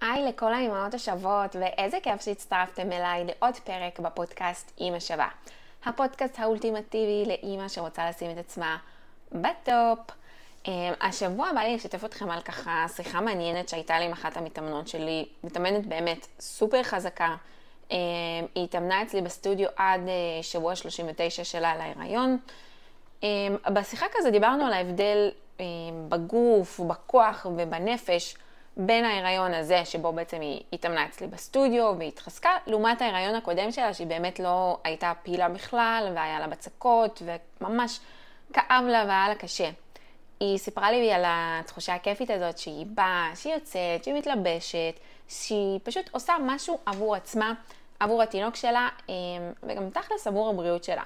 היי לכל האימהות השוות, ואיזה כיף שהצטרפתם אליי לעוד פרק בפודקאסט אימא שווה. הפודקאסט האולטימטיבי לאימא שרוצה לשים את עצמה בטופ. השבוע בא לי לשתף אתכם על ככה שיחה מעניינת שהייתה לי עם אחת המתאמנות שלי, מתאמנת באמת סופר חזקה. היא התאמנה אצלי בסטודיו עד שבוע 39 שלה להיריון. בשיחה כזה דיברנו על ההבדל בגוף, בכוח ובנפש, בין ההיריון הזה, שבו בעצם היא התאמנה אצלי בסטודיו והתחזקה, לעומת ההיריון הקודם שלה, שהיא באמת לא הייתה פעילה בכלל, והיה לה בצקות, וממש כאב לה והיה לה קשה. היא סיפרה לי על התחושה הכיפית הזאת, שהיא באה, שהיא יוצאת, שהיא מתלבשת, שהיא פשוט עושה משהו עבור עצמה, עבור התינוק שלה, וגם תכלס עבור הבריאות שלה.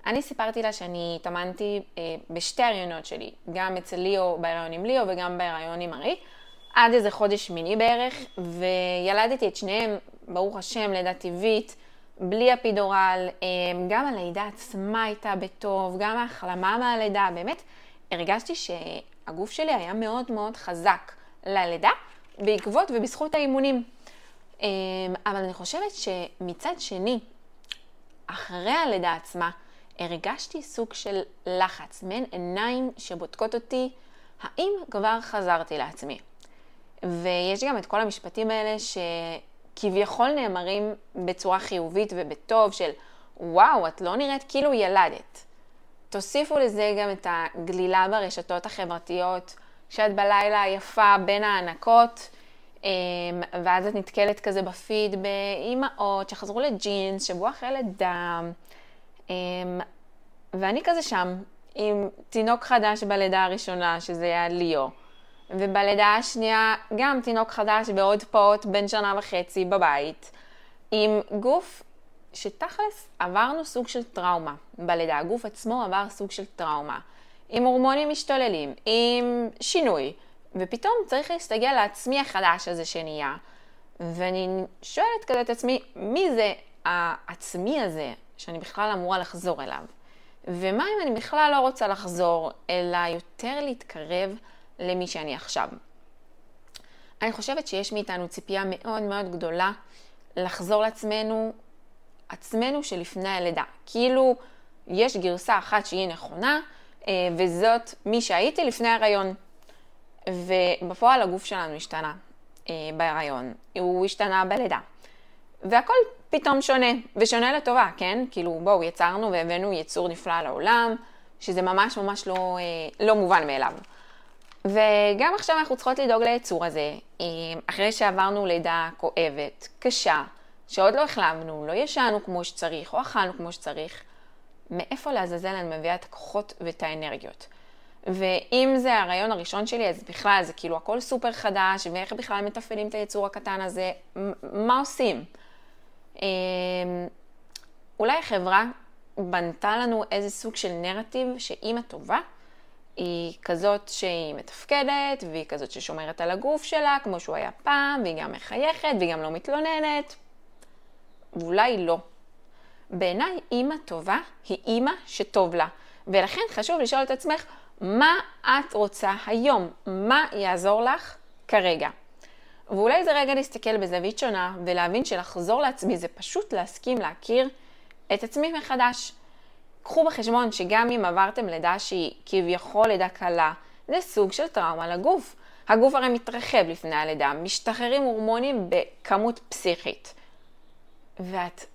אני סיפרתי לה שאני התאמנתי בשתי הריונות שלי, גם אצל ליאו, בהיריון עם ליאו וגם בהיריון עם ארי, עד איזה חודש שמיני בערך, וילדתי את שניהם, ברוך השם, לידה טבעית, בלי אפידורל, גם הלידה עצמה הייתה בטוב, גם ההחלמה מהלידה, באמת הרגשתי שהגוף שלי היה מאוד מאוד חזק ללידה, בעקבות ובזכות האימונים. אבל אני חושבת שמצד שני, אחרי הלידה עצמה, הרגשתי סוג של לחץ, מעין עיניים שבודקות אותי, האם כבר חזרתי לעצמי. ויש גם את כל המשפטים האלה שכביכול נאמרים בצורה חיובית ובטוב של וואו, את לא נראית כאילו ילדת. תוסיפו לזה גם את הגלילה ברשתות החברתיות, שאת בלילה יפה בין הענקות, ואז את נתקלת כזה בפיד באימהות שחזרו לג'ינס, שבוע אחרי לידה, ואני כזה שם עם תינוק חדש בלידה הראשונה, שזה היה ליאו. ובלידה השנייה גם תינוק חדש בעוד פעוט בן 1.5 שנה בבית, עם גוף שתכלס עברנו סוג של טראומה בלידה. הגוף עצמו עבר סוג של טראומה, עם הורמונים משתוללים, עם שינוי, ופתאום צריך להסתגל לעצמי החדש הזה שנהיה. ואני שואלת כזה את עצמי, מי זה העצמי הזה שאני בכלל אמורה לחזור אליו? ומה אם אני בכלל לא רוצה לחזור, אלא יותר להתקרב למי שאני עכשיו? אני חושבת שיש מאיתנו ציפייה מאוד מאוד גדולה לחזור לעצמנו שלפני הלידה. כאילו יש גרסה אחת שהיא נכונה, וזאת מי שהייתי לפני ההיריון. ובפועל הגוף שלנו השתנה בהיריון, הוא השתנה בלידה. והכל פתאום שונה, ושונה לטובה, כן? כאילו בואו, יצרנו והבאנו יצור נפלא לעולם, שזה ממש ממש לא מובן מאליו. וגם עכשיו אנחנו צריכות לדאוג ליצור הזה, אחרי שעברנו לידה כואבת, קשה, שעוד לא החלמנו, לא ישנו כמו שצריך, או אכלנו כמו שצריך, מאיפה לעזאזל אני מביאה את הכוחות ואת האנרגיות. ואם זה הרעיון הראשון שלי, אז בכלל זה כאילו הכל סופר חדש, ואיך בכלל מתפעלים את היצור הקטן הזה, מה עושים? אולי החברה בנתה לנו איזה סוג של נרטיב שאמא טובה, היא כזאת שהיא מתפקדת, והיא כזאת ששומרת על הגוף שלה, כמו שהוא היה פעם, והיא גם מחייכת, והיא גם לא מתלוננת. ואולי לא. בעיניי, אמא טובה היא אמא שטוב לה. ולכן חשוב לשאול את עצמך, מה את רוצה היום? מה יעזור לך כרגע? ואולי זה רגע להסתכל בזווית שונה, ולהבין שלחזור לעצמי זה פשוט להסכים להכיר את עצמי מחדש. קחו בחשבון שגם אם עברתם לידה שהיא כביכול לידה קלה, זה סוג של טראומה לגוף. הגוף הרי מתרחב לפני הלידה, משתחררים הורמונים בכמות פסיכית. ואת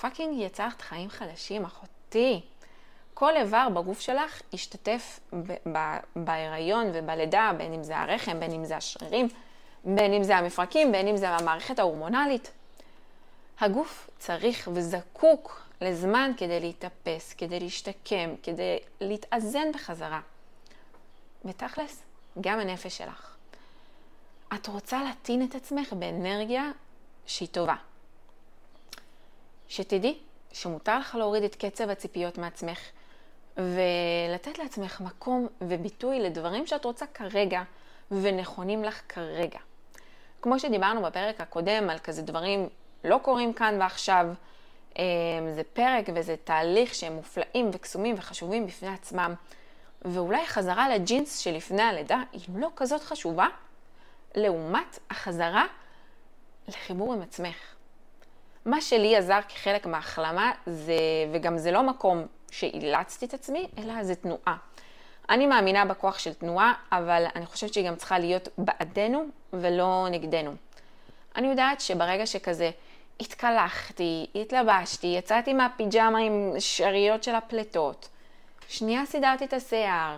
פאקינג יצרת חיים חדשים, אחותי. כל איבר בגוף שלך ישתתף בהיריון ובלידה, בין אם זה הרחם, בין אם זה השרירים, בין אם זה המפרקים, בין אם זה המערכת ההורמונלית. הגוף צריך וזקוק לזמן כדי להתאפס, כדי להשתקם, כדי להתאזן בחזרה. ותכלס, גם הנפש שלך. את רוצה להטעין את עצמך באנרגיה שהיא טובה. שתדעי שמותר לך להוריד את קצב הציפיות מעצמך, ולתת לעצמך מקום וביטוי לדברים שאת רוצה כרגע, ונכונים לך כרגע. כמו שדיברנו בפרק הקודם על כזה דברים לא קורים כאן ועכשיו, זה פרק וזה תהליך שהם מופלאים וקסומים וחשובים בפני עצמם. ואולי חזרה לג'ינס שלפני הלידה היא לא כזאת חשובה, לעומת החזרה לחיבור עם עצמך. מה שלי עזר כחלק מההחלמה, וגם זה לא מקום שאילצתי את עצמי, אלא זה תנועה. אני מאמינה בכוח של תנועה, אבל אני חושבת שהיא גם צריכה להיות בעדנו ולא נגדנו. אני יודעת שברגע שכזה התקלחתי, התלבשתי, יצאתי מהפיג'מה עם שריות של הפלטות, שנייה סידרתי את השיער,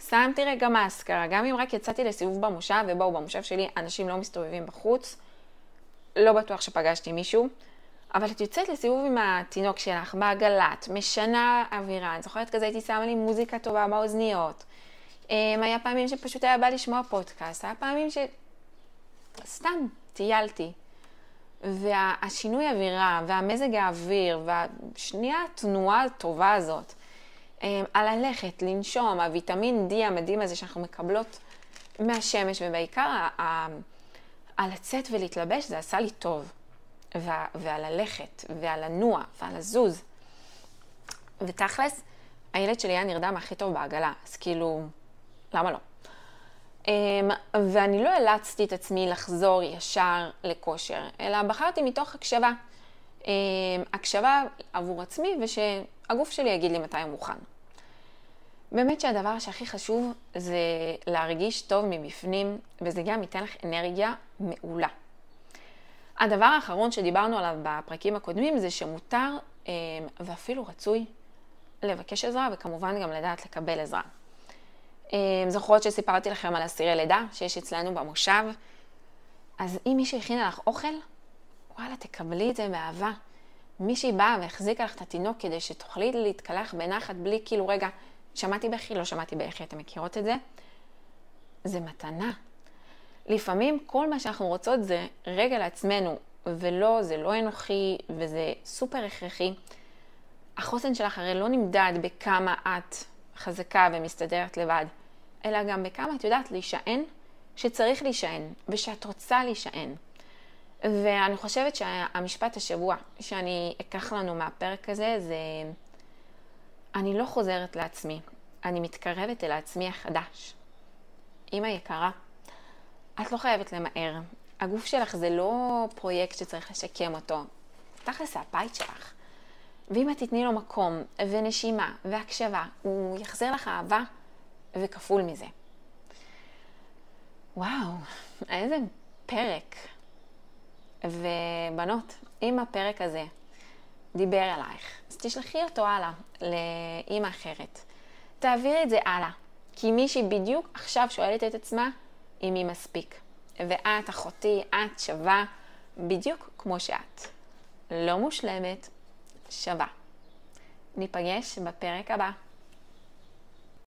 שמתי רגע מאסקרה, גם אם רק יצאתי לסיבוב במושב, ובואו, במושב שלי אנשים לא מסתובבים בחוץ, לא בטוח שפגשתי מישהו, אבל את יוצאת לסיבוב עם התינוק שלך, בעגלת, משנה אווירה, אני זוכרת כזה הייתי שמה לי מוזיקה טובה באוזניות, היה פעמים שפשוט היה בא לשמוע פודקאסט, היה פעמים סתם טיילתי, והשינוי אווירה והמזג האוויר והשנייה התנועה הטובה הזאת, על הלכת, לנשום, הוויטמין D המדהים הזה שאנחנו מקבלות מהשמש, ובעיקר על לצאת ולהתלבש, זה עשה לי טוב. ועל הלכת, ועל הנוע, ועל הזוז. ותכלס, הילד שלי היה נרדם הכי טוב בעגלה, אז כאילו, למה לא? ואני לא אלצתי את עצמי לחזור ישר לכושר, אלא בחרתי מתוך הקשבה. הקשבה עבור עצמי, ושהגוף שלי יגיד לי מתי הוא מוכן. באמת שהדבר שהכי חשוב זה להרגיש טוב מבפנים, וזה גם ייתן לך אנרגיה מעולה. הדבר האחרון שדיברנו עליו בפרקים הקודמים זה שמותר ואפילו רצוי לבקש עזרה, וכמובן גם לדעת לקבל עזרה. זוכרות שסיפרתי לכם על אסירי לידה שיש אצלנו במושב, אז אם מישהי הכינה לך אוכל, וואלה, תקבלי את זה באהבה. מישהי באה והחזיקה לך את התינוק כדי שתוכלי להתקלח בנחת בלי כאילו רגע, שמעתי בכי, לא שמעתי בכי, אתם מכירות את זה? זה מתנה. לפעמים כל מה שאנחנו רוצות זה רגע לעצמנו, ולא, זה לא אנוכי וזה סופר הכרחי. החוסן שלך הרי לא נמדד בכמה את חזקה ומסתדרת לבד, אלא גם בכמה את יודעת להישען שצריך להישען ושאת רוצה להישען. ואני חושבת שהמשפט השבוע שאני אקח לנו מהפרק הזה זה אני לא חוזרת לעצמי, אני מתקרבת אל העצמי החדש. אמא יקרה, את לא חייבת למהר. הגוף שלך זה לא פרויקט שצריך לשקם אותו. תכלס זה הבית שלך. ואם את תתני לו מקום ונשימה והקשבה, הוא יחזיר לך אהבה וכפול מזה. וואו, איזה פרק. ובנות, אם הפרק הזה דיבר עלייך, אז תשלחי אותו הלאה לאמא אחרת. תעבירי את זה הלאה, כי מישהי בדיוק עכשיו שואלת את עצמה אם היא מספיק. ואת, אחותי, את שווה בדיוק כמו שאת. לא מושלמת, שווה. ניפגש בפרק הבא.